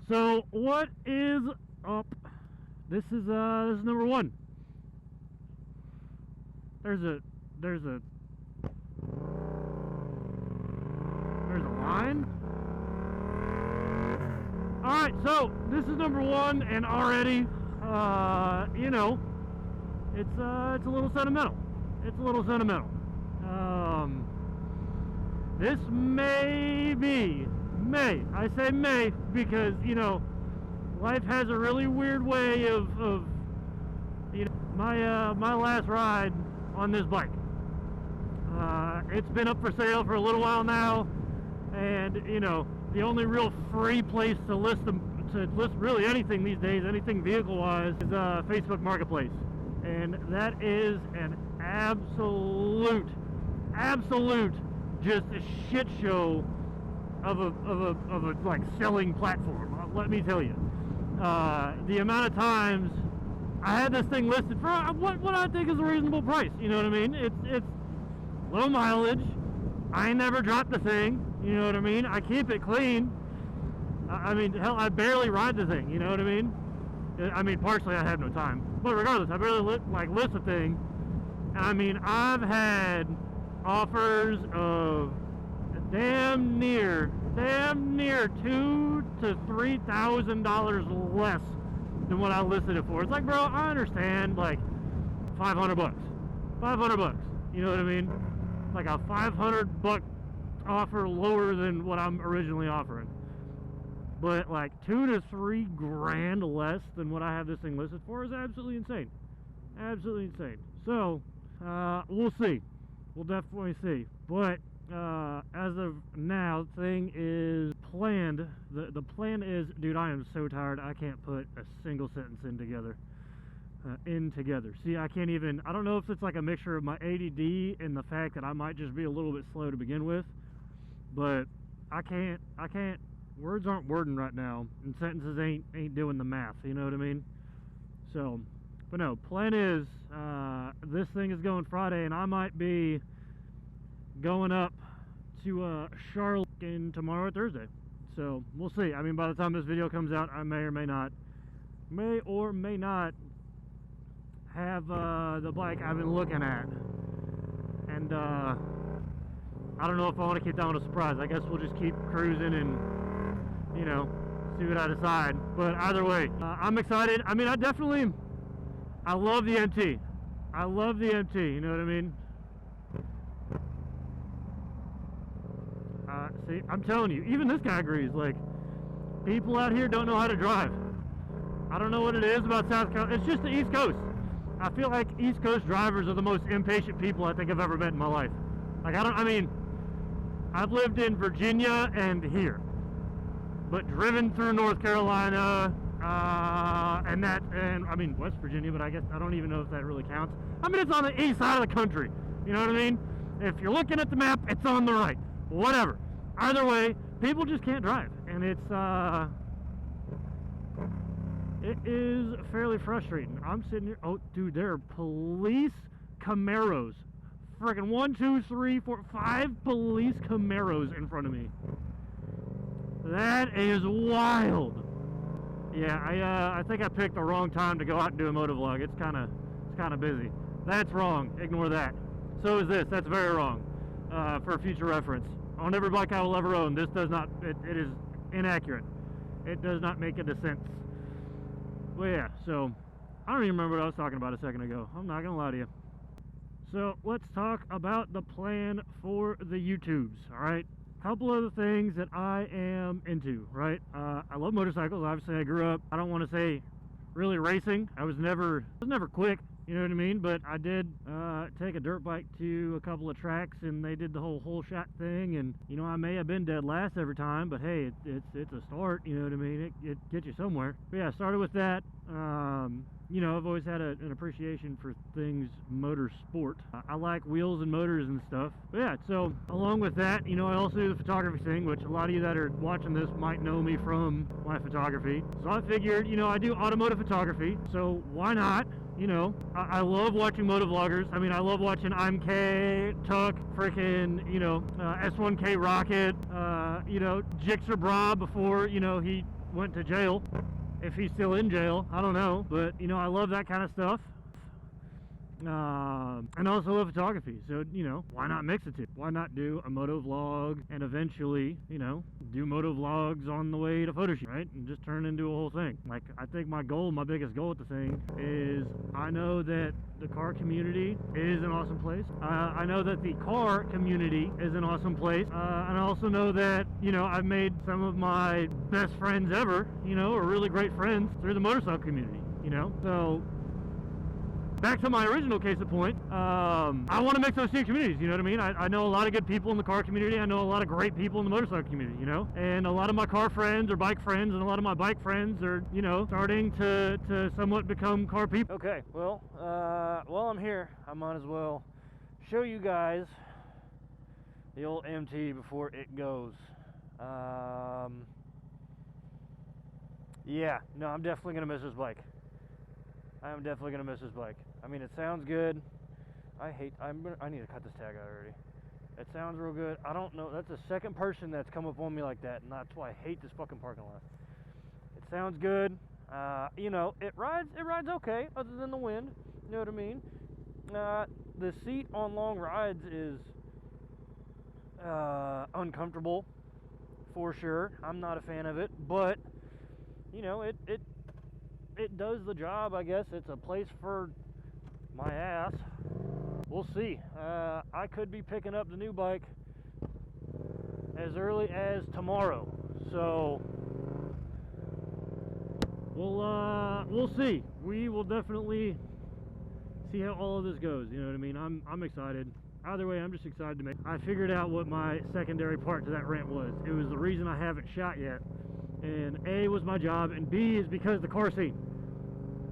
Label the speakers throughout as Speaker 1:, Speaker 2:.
Speaker 1: So what is up? This is number one. There's a line. All right, so this is number one, and already, you know, it's a little sentimental. It's a little sentimental. This I say may, because, you know, life has a really weird way of you know, my last ride on this bike. It's been up for sale for a little while now, and, you know, the only real free place to list really anything these days, anything vehicle-wise, is Facebook Marketplace, and that is an absolute just a shit show of a like selling platform. Let me tell you, the amount of times I had this thing listed for what I think is a reasonable price. You know what I mean? It's low mileage. I ain't never dropped the thing. You know what I mean? I keep it clean. I mean, hell, I barely ride the thing. You know what I mean? I mean, partially I have no time, but regardless, I barely list the thing. I mean, I've had offers of damn near $2,000 to $3,000 less than what I listed it for. It's like, bro, I understand, like $500. You know what I mean? Like a $500 offer lower than what I'm originally offering. But like $2 to $3 grand less than what I have this thing listed for is absolutely insane. Absolutely insane. So we'll see. We'll definitely see. But as of now, the thing is planned. The plan is, dude, I am so tired. I can't put a single sentence in together. See, I can't even. I don't know if it's like a mixture of my ADD and the fact that I might just be a little bit slow to begin with. But I can't. Words aren't wording right now, and sentences ain't doing the math. You know what I mean? So, but no. Plan is, this thing is going Friday, and I might be going up to Charlotte tomorrow or Thursday. So we'll see. I mean, by the time this video comes out, I may or may not have the bike I've been looking at, and I don't know if I want to keep that one a surprise. I guess we'll just keep cruising and, you know, see what I decide. But either way, I'm excited. I mean, I love the MT. I love the MT, you know what I mean? See, I'm telling you, even this guy agrees. Like, people out here don't know how to drive. I don't know what it is about South Carolina. It's just the East Coast. I feel like East Coast drivers are the most impatient people I think I've ever met in my life. Like, I mean, I've lived in Virginia and here, but driven through North Carolina, and I mean, West Virginia, but I guess I don't even know if that really counts. I mean, it's on the east side of the country. You know what I mean? If you're looking at the map, it's on the right. Whatever. Either way, people just can't drive, and it is fairly frustrating. I'm sitting here. Oh, dude, there are police Camaros. Freaking 1, 2, 3, 4, 5 police Camaros in front of me. That is wild. Yeah, I think I picked the wrong time to go out and do a motovlog. It's kind of busy. That's wrong. Ignore that. So is this. That's very wrong. For future reference, on every bike I will ever own, this does not. It is inaccurate. It does not make any sense. Well, yeah. So I don't even remember what I was talking about a second ago. I'm not gonna lie to you. So let's talk about the plan for the YouTubes. All right. Couple of the things that I am into, right? I love motorcycles. Obviously, I grew up, I don't want to say really racing. I was never quick, you know what I mean? But I did take a dirt bike to a couple of tracks, and they did the whole shot thing. And, you know, I may have been dead last every time, but hey, it's a start, you know what I mean? It gets you somewhere. But yeah, I started with that. You know, I've always had an appreciation for things motorsport. I like wheels and motors and stuff. But yeah, so along with that, you know, I also do the photography thing, which a lot of you that are watching this might know me from my photography. So I figured, you know, I do automotive photography, so why not you know, I love watching motovloggers. I mean, I love watching IMK, Tuck, freaking, you know, S1K Rocket, you know, Jixer Bra before, you know, he went to jail. If he's still in jail, I don't know. But, you know, I love that kind of stuff. And also love photography, so, you know, why not mix the two? Why not do a moto vlog and eventually, you know, do moto vlogs on the way to photo shoot, right? And just turn into a whole thing. Like, I think my biggest goal with the thing is, I know that the car community is an awesome place. I know that the car community is an awesome place. And I also know that, you know, I've made some of my best friends ever, you know, or really great friends through the motorcycle community, you know? So, back to my original case of point, I want to mix those two communities, you know what I mean? I know a lot of good people in the car community. I know a lot of great people in the motorcycle community, you know? And a lot of my car friends are bike friends, and a lot of my bike friends are, you know, starting to somewhat become car people. Okay, well, while I'm here, I might as well show you guys the old MT before it goes. Yeah, no, I'm definitely going to miss this bike. I am definitely going to miss this bike. I mean, it sounds good. I need to cut this tag out already. It sounds real good. I don't know. That's the second person that's come up on me like that, and that's why I hate this fucking parking lot. It sounds good. You know, it rides okay, other than the wind. You know what I mean? The seat on long rides is uncomfortable, for sure. I'm not a fan of it, but, you know, it does the job, I guess. It's a place for my ass. We'll see. I could be picking up the new bike as early as tomorrow. So we'll see. We will definitely see how all of this goes. You know what I mean? I'm excited. Either way, I'm just excited to make. I figured out what my secondary part to that rant was. It was the reason I haven't shot yet. And A was my job, and B is because the car scene.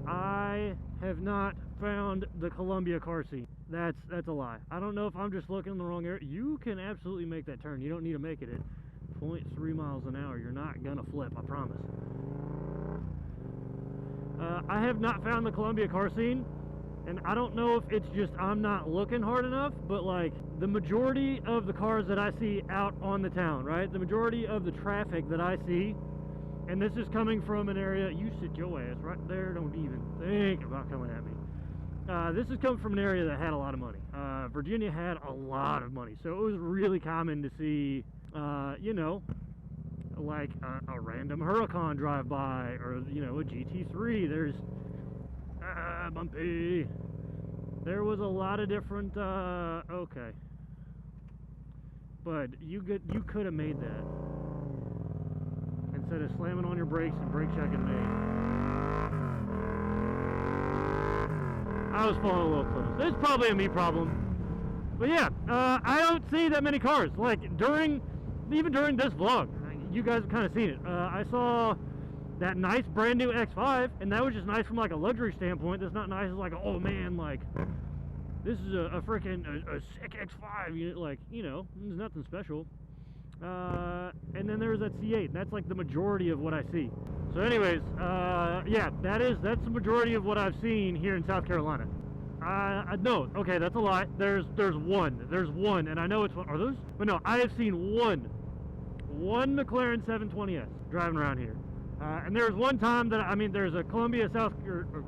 Speaker 1: I have not found the Columbia car scene. That's a lie. I don't know if I'm just looking in the wrong area. You can absolutely make that turn. You don't need to make it at 0.3 miles an hour. You're not gonna flip, I promise. I have not found the Columbia car scene, and I don't know if it's just I'm not looking hard enough, but like the majority of the cars that I see out on the town, right? The majority of the traffic that I see, and this is coming from an area, you sit your ass right there, don't even think about coming at me. This is coming from an area that had a lot of money. Virginia had a lot of money, so it was really common to see, you know, like a random Huracan drive by, or, you know, a GT3. There's, bumpy. There was a lot of different, okay. But you could have made that. Instead of slamming on your brakes and brake checking me. I was falling a little close. It's probably a me problem. But yeah, I don't see that many cars. Like, even during this vlog, you guys have kind of seen it. I saw that nice brand new X5, and that was just nice from like a luxury standpoint. That's not nice as like, oh man, like, this is a freaking a sick X5. Like, you know, there's nothing special. And then there's that C8. That's like the majority of what I see. So anyways, yeah, that's the majority of what I've seen here in South Carolina. No, okay, that's a lie. There's one, and I know it's one. Are those? But no, I have seen one McLaren 720S driving around here. And there's one time that, I mean, there's a Columbia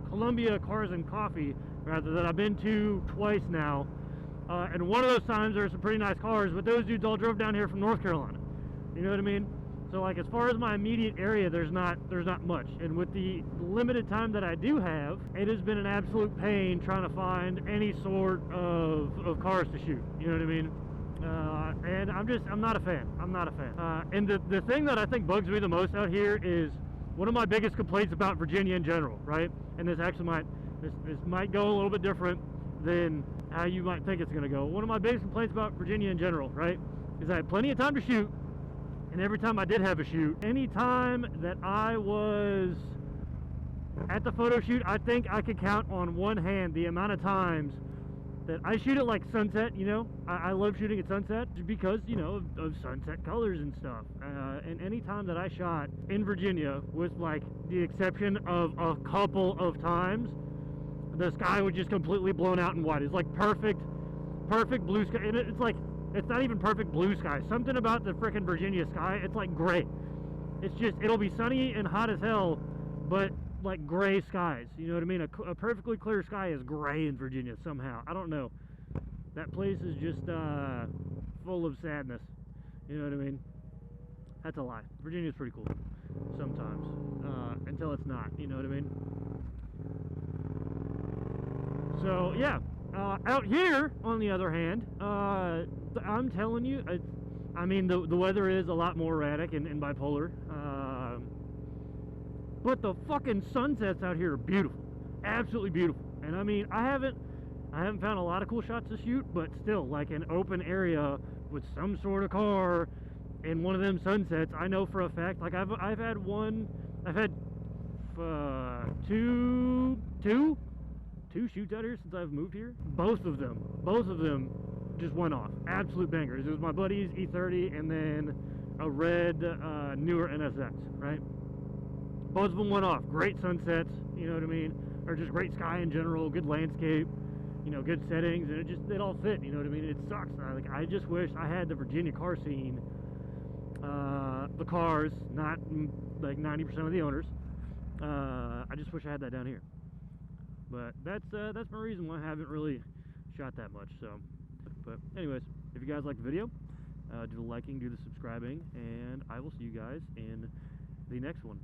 Speaker 1: Columbia Cars and Coffee, rather, that I've been to twice now. And one of those times there's some pretty nice cars, but those dudes all drove down here from North Carolina. You know what I mean? So like, as far as my immediate area, there's not much. And with the limited time that I do have, it has been an absolute pain trying to find any sort of cars to shoot. You know what I mean? And I'm not a fan. And the thing that I think bugs me the most out here is one of my biggest complaints about Virginia in general, right? And this actually this might go a little bit different than how you might think it's going to go. One of my biggest complaints about Virginia in general, right, is I had plenty of time to shoot, and every time I did have a shoot, any time that I was at the photo shoot, I think I could count on one hand the amount of times that I shoot at like sunset. You know, I love shooting at sunset because, you know, of sunset colors and stuff. And any time that I shot in Virginia, with like the exception of a couple of times, the sky was just completely blown out in white. It's like perfect blue sky. And it's like, it's not even perfect blue sky. Something about the frickin' Virginia sky, it's like gray. It's just, it'll be sunny and hot as hell, but like gray skies. You know what I mean? A perfectly clear sky is gray in Virginia somehow. I don't know. That place is just full of sadness. You know what I mean? That's a lie. Virginia's pretty cool sometimes, until it's not. You know what I mean? So yeah, out here on the other hand, I'm telling you, I mean the weather is a lot more erratic and bipolar, but the fucking sunsets out here are beautiful, absolutely beautiful. And I mean, I haven't found a lot of cool shots to shoot, but still, like an open area with some sort of car and one of them sunsets, I know for a fact. Like I've had two shoots out here since I've moved here. Both of them just went off. Absolute bangers. It was my buddy's E30 and then a red newer NSX, right? Both of them went off. Great sunsets, you know what I mean? Or just great sky in general, good landscape, you know, good settings, and it all fit, you know what I mean? It sucks. I just wish I had the Virginia car scene, the cars, not like 90% of the owners. I just wish I had that down here. But that's my reason why I haven't really shot that much. So, but anyways, if you guys like the video, do the liking, do the subscribing, and I will see you guys in the next one.